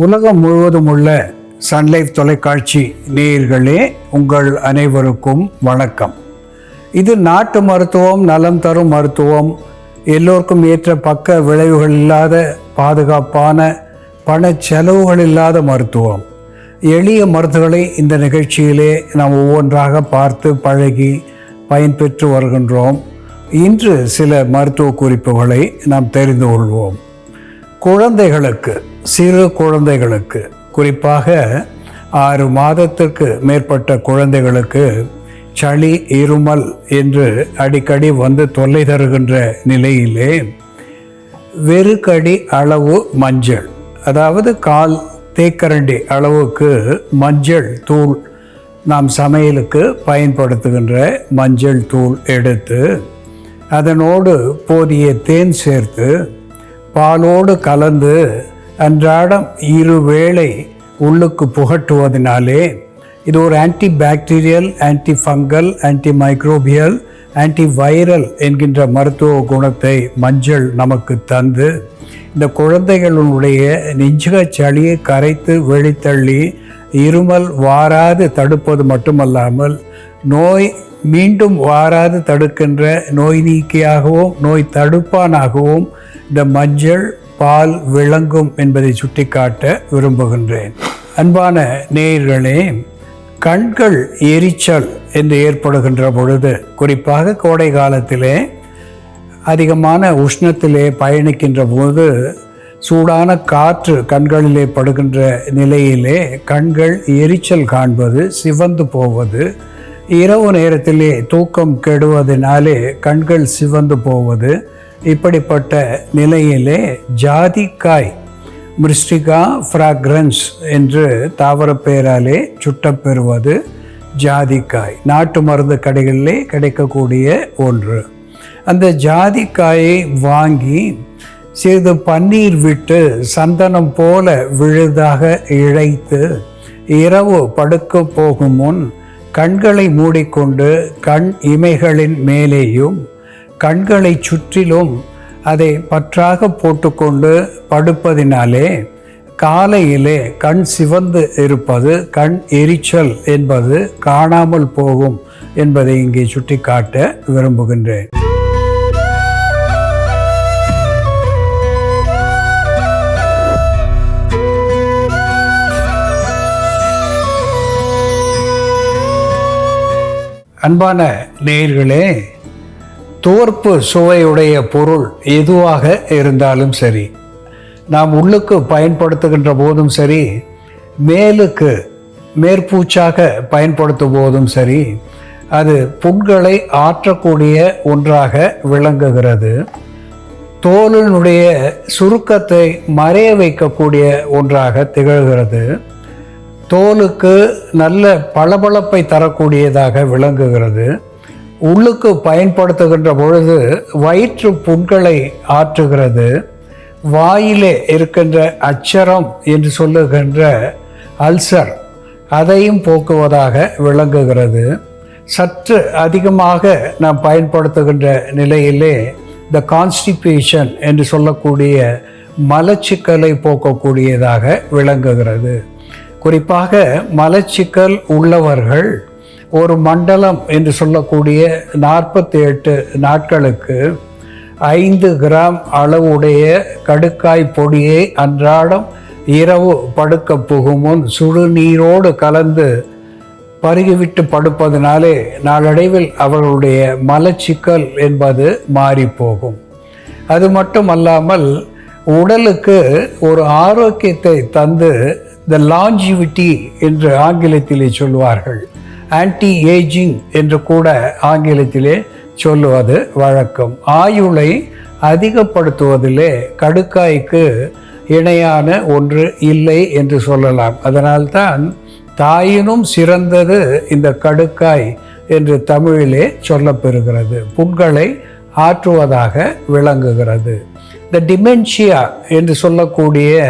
உலகம் முழுவதும் உள்ள சன்லைஃப் தொலைக்காட்சி நேயர்களே, உங்கள் அனைவருக்கும் வணக்கம். இது நாட்டு மருத்துவம், நலம் தரும் மருத்துவம், எல்லோருக்கும் ஏற்ற பக்க விளைவுகள் இல்லாத பாதுகாப்பான பண செலவுகள் இல்லாத மருத்துவம். எளிய மருந்துகளை இந்த நிகழ்ச்சியிலே நாம் ஒவ்வொன்றாக பார்த்து பழகி பயன்பெற்று வருகின்றோம். இன்று சில மருத்துவ குறிப்புகளை நாம் தெரிந்து கொள்வோம். குழந்தைகளுக்கு, சிறு குழந்தைகளுக்கு, குறிப்பாக 6 மாதத்திற்கு மேற்பட்ட குழந்தைகளுக்கு சளி, இருமல் என்று அடிக்கடி வந்து தொல்லை தருகின்ற நிலையிலே வெறுக்கடி அளவு மஞ்சள், அதாவது 1/4 தேக்கரண்டி அளவுக்கு மஞ்சள் தூள், நாம் சமையலுக்கு பயன்படுத்துகின்ற மஞ்சள் தூள் எடுத்து அதனோடு போதிய தேன் சேர்த்து பாலோடு கலந்து அன்றாடம் 2 வேளை உள்ளுக்கு புகட்டுவதனாலே இது ஒரு anti bacterial, anti fungal, anti microbial, anti viral என்கின்ற மருத்துவ குணத்தை மஞ்சள் நமக்கு தந்து இந்த குழந்தைகளுடைய நெஞ்சுக சளியை கரைத்து வெளித்தள்ளி இருமல் வாராது தடுப்பது மட்டுமல்லாமல் நோய் மீண்டும் வாராது தடுக்கின்ற நோய் நீக்கியாகவும் நோய் தடுப்பானாகவும் இந்த மஞ்சள் பால் விளங்கும் என்பதை சுட்டிக்காட்ட விரும்புகின்றேன். அன்பான நேயர்களே, கண்கள் எரிச்சல் என்று ஏற்படுகின்ற பொழுது, குறிப்பாக கோடை காலத்திலே அதிகமான உஷ்ணத்திலே பயணிக்கின்ற போது சூடான காற்று கண்களிலே படுகின்ற நிலையிலே கண்கள் எரிச்சல் காண்பது, சிவந்து போவது, இரவு நேரத்திலே தூக்கம் கெடுவதனாலே கண்கள் சிவந்து போவது, இப்படிப்பட்ட நிலையிலே ஜாதிக்காய், மிரிஸ்டிகா ஃப்ராக்ரன்ஸ் என்று தாவர பெயராலே சுட்டப்பெறுவது ஜாதிக்காய், நாட்டு மருந்து கடைகளிலே கிடைக்கக்கூடிய ஒன்று. அந்த ஜாதிக்காயை வாங்கி சிறிது பன்னீர் விட்டு சந்தனம் போல விழுதாக இழைத்து இரவு படுக்க போகும் முன் கண்களை மூடிக்கொண்டு கண் இமைகளின் மேலேயும் கண்களை சுற்றிலும் அதை பற்றாக போட்டுக்கொண்டு படுப்பதினாலே காலையிலே கண் சிவந்து இருப்பது, கண் எரிச்சல் என்பது காணாமல் போகும் என்பதை இங்கே சுட்டிக்காட்ட விரும்புகின்றேன். அன்பான நேயர்களே, துவர்ப்பு சுவையுடைய பொருள் எதுவாக இருந்தாலும் சரி, நாம் உள்ளுக்கு பயன்படுத்துகின்ற போதும் சரி, மேலுக்கு மேற்பூச்சாக பயன்படுத்தும் போதும் சரி, அது புண்களை ஆற்றக்கூடிய ஒன்றாக விளங்குகிறது. தோலினுடைய சுருக்கத்தை மறைய வைக்கக்கூடிய ஒன்றாக திகழ்கிறது. தோலுக்கு நல்ல பளபளப்பை தரக்கூடியதாக விளங்குகிறது. உள்ளுக்கு பயன்படுத்துகின்ற பொழுது வயிற்று புண்களை ஆற்றுகிறது. வாயிலே இருக்கின்ற அச்சரம் என்று சொல்லுகின்ற அல்சர், அதையும் போக்குவதாக விளங்குகிறது. சற்று அதிகமாக நாம் பயன்படுத்துகின்ற நிலையிலே இந்த கான்ஸ்டிபேஷன் என்று சொல்லக்கூடிய மலச்சிக்கலை போக்கக்கூடியதாக விளங்குகிறது. குறிப்பாக மலச்சிக்கல் உள்ளவர்கள் ஒரு மண்டலம் என்று சொல்லக்கூடிய 48 நாட்களுக்கு 5 கிராம் அளவுடைய கடுக்காய் பொடியை அன்றாடம் இரவு படுக்க புகும் முன் சுடுநீரோடு கலந்து பருகிவிட்டு படுப்பதனாலே நாளடைவில் அவர்களுடைய மலச்சிக்கல் என்பது மாறிப்போகும். அது மட்டுமல்லாமல் உடலுக்கு ஒரு ஆரோக்கியத்தை தந்து த லாஞ்சிவிட்டி என்று ஆங்கிலத்திலே சொல்வார்கள், ஆன்டி ஏஜிங் என்று கூட ஆங்கிலத்திலே சொல்லுவது வழக்கம். ஆயுளை அதிகப்படுத்துவதிலே கடுக்காய்க்கு இணையான ஒன்று இல்லை என்று சொல்லலாம். அதனால்தான் தாயினும் சிறந்தது இந்த கடுக்காய் என்று தமிழிலே சொல்லப்பெறுகிறது. புண்களை ஆற்றுவதாக விளங்குகிறது. இந்த டிமென்ஷியா என்று சொல்லக்கூடிய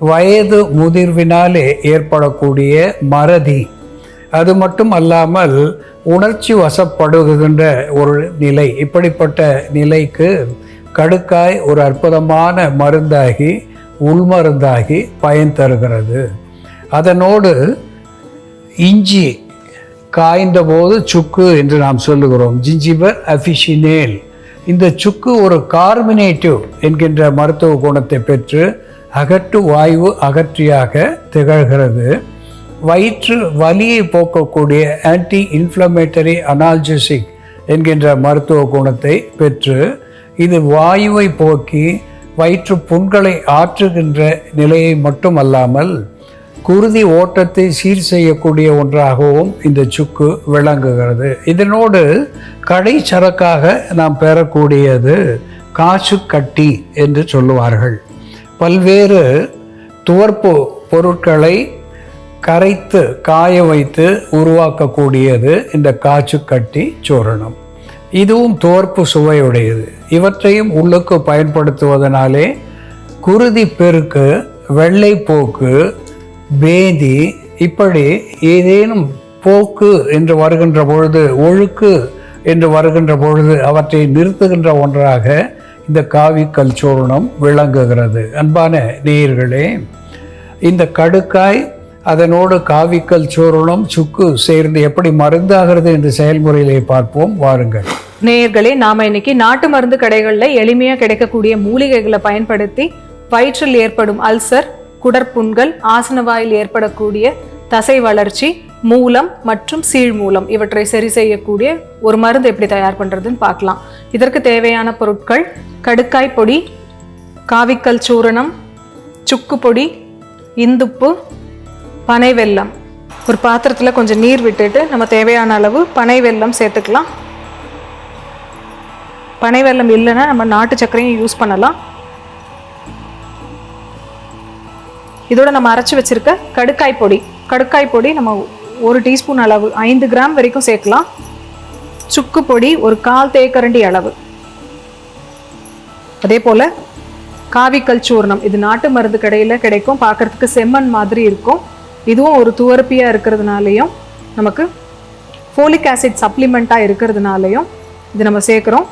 வயது முதிர்வினாலே ஏற்படக்கூடிய மறதி, அது மட்டும் அல்லாமல் உணர்ச்சி வசப்படுகின்ற ஒரு நிலை, இப்படிப்பட்ட நிலைக்கு கடுக்காய் ஒரு அற்புதமான மருந்தாகி உள்மருந்தாகி பயன் தருகிறது. அதனோடு இஞ்சி காய்ந்த போது சுக்கு என்று நாம் சொல்லுகிறோம், ஜிஞ்சிபர் அஃபிஷினேல். இந்த சுக்கு ஒரு கார்மினேட்டிவ் என்கின்ற மருத்துவ குணத்தை பெற்று அகட்டு வாயு அகற்றியாக திகழ்கிறது. வயிற்று வலியை போக்கக்கூடிய ஆன்டி இன்ஃப்ளமேட்டரி அனால்ஜெசிக் என்கின்ற மருத்துவ குணத்தை பெற்று இது வாயுவை போக்கி வயிற்று புண்களை ஆற்றுகின்ற நிலையை மட்டுமல்லாமல் குருதி ஓட்டத்தை சீர் செய்யக்கூடிய ஒன்றாகவும் இந்த சுக்கு விளங்குகிறது. இதனோடு கடைச்சரக்காக நாம் பெறக்கூடியது காசுக்கட்டி என்று சொல்லுவார்கள். பல்வேறு துவர்ப்பு பொருட்களை கரைத்து காய வைத்து உருவாக்கக்கூடியது இந்த காசுக்கட்டி சூரணம். இதுவும் துவர்ப்பு சுவையுடையது. இவற்றையும் உள்ளுக்கு பயன்படுத்துவதனாலே குருதி பெருக்கு, வெள்ளைப்போக்கு, பேதி, இப்படி ஏதேனும் போக்கு என்று வருகின்ற பொழுது, ஒழுக்கு என்று வருகின்ற பொழுது அவற்றை நிறுத்துகின்ற ஒன்றாக இந்த காவிக்கல் சூரணம் விளங்குகிறது. அன்பான நேயர்களே, இந்த கடுக்காய் அதனோடு காவிக்கல் சூரணம் சுக்கு சேர்ந்து எப்படி மருந்தாகிறது என்ற செயல்முறையிலே பார்ப்போம், வாருங்கள். நேயர்களே, நாம இன்னைக்கு நாட்டு மருந்து கடைகளில் எளிமையாக கிடைக்கக்கூடிய மூலிகைகளை பயன்படுத்தி வயிற்றில் ஏற்படும் அல்சர், குடற்புண்கள், ஆசனவாயில் ஏற்படக்கூடிய தசை வளர்ச்சி, மூலம் மற்றும் சீழ்மூலம் இவற்றை சரி செய்யக்கூடிய ஒரு மருந்து எப்படி தயார் பண்ணுறதுன்னு பார்க்கலாம். இதற்கு தேவையான பொருட்கள்: கடுக்காய் பொடி, காவிக்கல் சூரணம், சுக்கு பொடி, இந்துப்பு, பனை வெல்லம். ஒரு பாத்திரத்தில் கொஞ்சம் நீர் விட்டுட்டு நம்ம தேவையான அளவு பனை வெல்லம் சேர்த்துக்கலாம். பனை வெல்லம் இல்லைன்னா நம்ம நாட்டு சர்க்கரையும் யூஸ் பண்ணலாம். இதோட நம்ம அரைச்சி வச்சிருக்க கடுக்காய் பொடி நம்ம 1 டீஸ்பூன் அளவு 5 கிராம் வரைக்கும் சேர்க்கலாம். சுக்கு பொடி ஒரு 1/4 தேக்கரண்டி அளவு. அதே போல் காவிக்கல் சூர்ணம், இது நாட்டு மருந்து கடையில் கிடைக்கும், பார்க்கறதுக்கு செம்மண் மாதிரி இருக்கும். இதுவும் ஒரு துவர்ப்பியாக இருக்கிறதுனாலையும் நமக்கு ஃபோலிக் ஆசிட் சப்ளிமெண்ட்டாக இருக்கிறதுனாலையும் இது நம்ம சேர்க்குறோம்.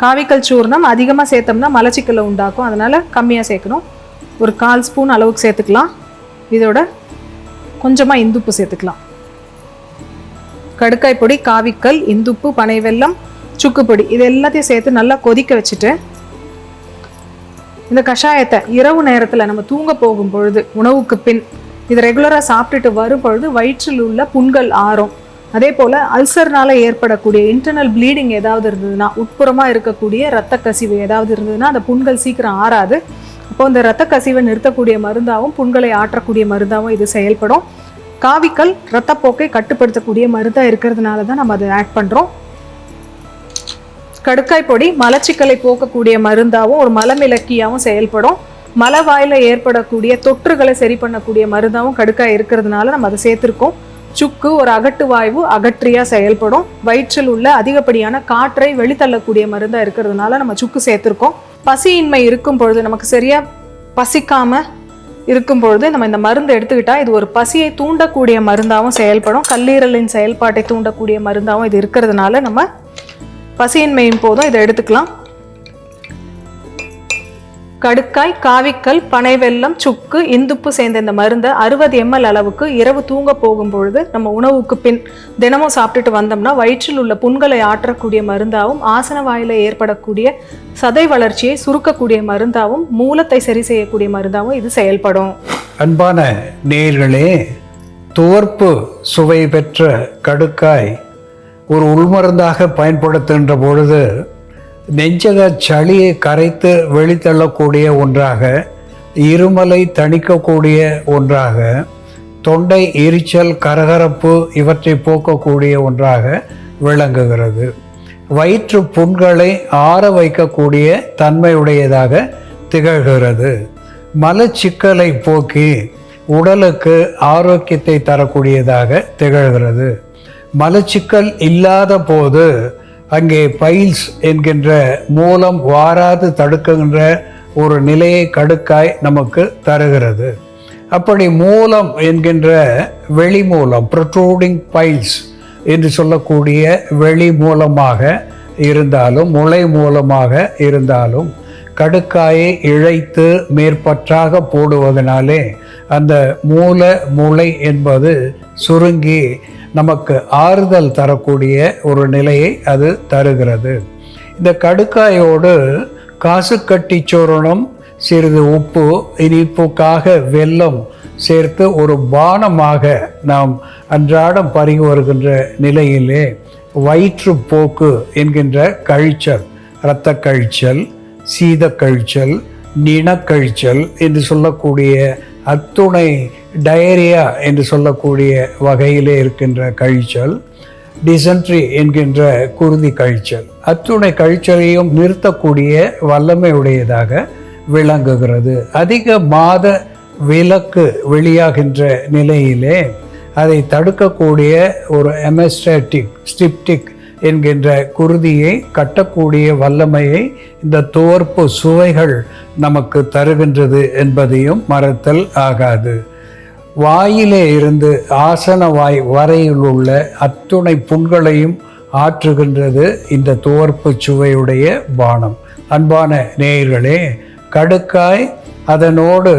காவிக்கல் சூர்ணம் அதிகமாக சேர்த்தோம்னா மலச்சிக்கலை உண்டாக்கும், அதனால் கம்மியாக சேர்க்கணும். ஒரு 1/4 ஸ்பூன் அளவுக்கு சேர்த்துக்கலாம். இதோட கொஞ்சமாக இந்துப்பு சேர்த்துக்கலாம். கடுக்காய் பொடி, காவிக்கல், இந்துப்பு, பனை வெல்லம், சுக்கு பொடி இது எல்லாத்தையும் சேர்த்து நல்லா கொதிக்க வச்சுட்டு இந்த கஷாயத்தை இரவு நேரத்தில் நம்ம தூங்க போகும் பொழுது, உணவுக்கு பின் இது ரெகுலராக சாப்பிட்டுட்டு வரும் பொழுது வயிற்றில் உள்ள புண்கள் ஆறும். அதே போல் அல்சர்னால் ஏற்படக்கூடிய இன்டர்னல் ப்ளீடிங் ஏதாவது இருந்ததுன்னா, உட்புறமாக இருக்கக்கூடிய இரத்த கசிவு ஏதாவது இருந்ததுன்னா அந்த புண்கள் சீக்கிரம் ஆறாது. அப்போ இந்த இரத்த கசிவை நிறுத்தக்கூடிய மருந்தாகவும் புண்களை ஆற்றக்கூடிய மருந்தாகவும் இது செயல்படும். காவிக்கல் இரத்தப்போக்கை கட்டுப்படுத்தக்கூடிய மருந்தாக இருக்கிறதுனால தான் நம்ம அதை ஆட் பண்ணுறோம். கடுக்காய் பொடி மலச்சிக்கலை போக்கக்கூடிய மருந்தாகவும் ஒரு மலமிளக்கியாகவும் செயல்படும். மலவாயில் ஏற்படக்கூடிய தொற்றுகளை சரி பண்ணக்கூடிய மருந்தாகவும் கடுக்காய் இருக்கிறதுனால நம்ம அதை சேர்த்துருக்கோம். சுக்கு ஒரு அகட்டு வாயு அகற்றியாக செயல்படும். வயிற்றில் உள்ள அதிகப்படியான காற்றை வெளித்தள்ளக்கூடிய மருந்தாக இருக்கிறதுனால நம்ம சுக்கு சேர்த்துருக்கோம். பசியின்மை இருக்கும் பொழுது, நமக்கு சரியாக பசிக்காமல் இருக்கும் பொழுது நம்ம இந்த மருந்து எடுத்துக்கிட்டால் இது ஒரு பசியை தூண்டக்கூடிய மருந்தாகவும் செயல்படும். கல்லீரலின் செயல்பாட்டை தூண்டக்கூடிய மருந்தாகவும் இது இருக்கிறதுனால நம்ம பசியின்மையின் போதும் இதை எடுத்துக்கலாம். கடுக்காய், காவிக்கல், பனை வெல்லம், சுக்கு, இந்துப்பு சேர்ந்த இந்த மருந்தை 60 ml அளவுக்கு இரவு தூங்க போகும் பொழுது நம்ம உணவுக்கு பின் தினமும் சாப்பிட்டுட்டு வந்தோம்னா வயிற்றில் உள்ள புண்களை ஆற்றக்கூடிய மருந்தாகவும், ஆசன வாயில ஏற்படக்கூடிய சதை வளர்ச்சியை சுருக்கக்கூடிய மருந்தாகவும், மூலத்தை சரி செய்யக்கூடிய மருந்தாகவும் இது செயல்படும். அன்பான நேயர்களே, துவர்ப்பு சுவை பெற்ற கடுக்காய் ஒரு உள்மருந்தாக பயன்படுத்துகின்ற பொழுது நெஞ்சக சளியை கரைத்து வெளித்தள்ளக்கூடிய ஒன்றாக, இருமலை தணிக்கக்கூடிய ஒன்றாக, தொண்டை எரிச்சல், கரகரப்பு இவற்றை போக்கக்கூடிய ஒன்றாக விளங்குகிறது. வயிற்று புண்களை ஆற வைக்கக்கூடிய தன்மையுடையதாக திகழ்கிறது. மலச்சிக்கலை போக்கி உடலுக்கு ஆரோக்கியத்தை தரக்கூடியதாக திகழ்கிறது. மலச்சிக்கல் இல்லாத போது அங்கே பைல்ஸ் என்கின்ற மூலம் வாராது தடுக்குகின்ற ஒரு நிலையை கடுக்காய் நமக்கு தருகிறது. அப்படி மூலம் என்கின்ற வெளி மூலம், ப்ரொட்ரூடிங் பைல்ஸ் என்று சொல்லக்கூடிய வெளி மூலமாக இருந்தாலும், முளை மூலமாக இருந்தாலும், கடுக்காயை இழைத்து மேற்பற்றாக போடுவதனாலே அந்த மூளை என்பது சுருங்கி நமக்கு ஆறுதல் தரக்கூடிய ஒரு நிலையை அது தருகிறது. இந்த கடுக்காயோடு காசுக்கட்டி சூரணம், சிறிது உப்பு, இனிப்புக்காக வெல்லம் சேர்த்து ஒரு பானமாக நாம் அன்றாடம் பருகி வருகின்ற நிலையிலே வயிற்றுப்போக்கு என்கின்ற கழிச்சல், இரத்த கழிச்சல், சீத கழிச்சல், நிணக்கழிச்சல் என்று சொல்லக்கூடிய அத்துணை டயரியா என்று சொல்லக்கூடிய வகையிலே இருக்கின்ற கழிச்சல், டிசென்ட்ரி என்கின்ற குருதி கழிச்சல், அத்துணை கழிச்சலையும் நிறுத்தக்கூடிய வல்லமையுடையதாக விளங்குகிறது. அதிக மாத விலக்கு வெளியாகின்ற நிலையிலே அதை தடுக்கக்கூடிய ஒரு ஸ்டிப்டிக் என்கின்ற குருதியை கட்டக்கூடிய வல்லமையை இந்த துவர்ப்பு சுவைகள் நமக்கு தருகின்றது என்பதையும் மறத்தல் ஆகாது. வாயிலே இருந்து ஆசன வாய் வரையில் உள்ள அத்துணை புண்களையும் ஆற்றுகின்றது இந்த துவர்ப்பு சுவையுடைய பானம். அன்பான நேயர்களே, கடுக்காய் அதனோடு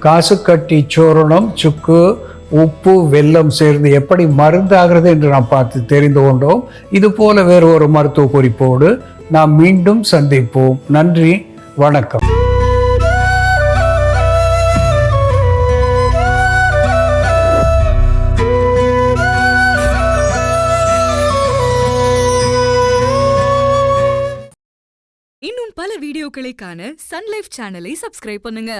காசுக்கட்டி சூரணம், சுக்கு, உப்பு, வெல்லம் சேர்ந்து எப்படி மருந்தாகிறது என்று நாம் பார்த்து தெரிந்து கொண்டோம். இது போல வேறு ஒரு மருத்துவ குறிப்போடு நாம் மீண்டும் சந்திப்போம். நன்றி, வணக்கம். இன்னும் பல வீடியோக்களை காண சன்லைஃப் சேனலை சப்ஸ்கிரைப் பண்ணுங்க.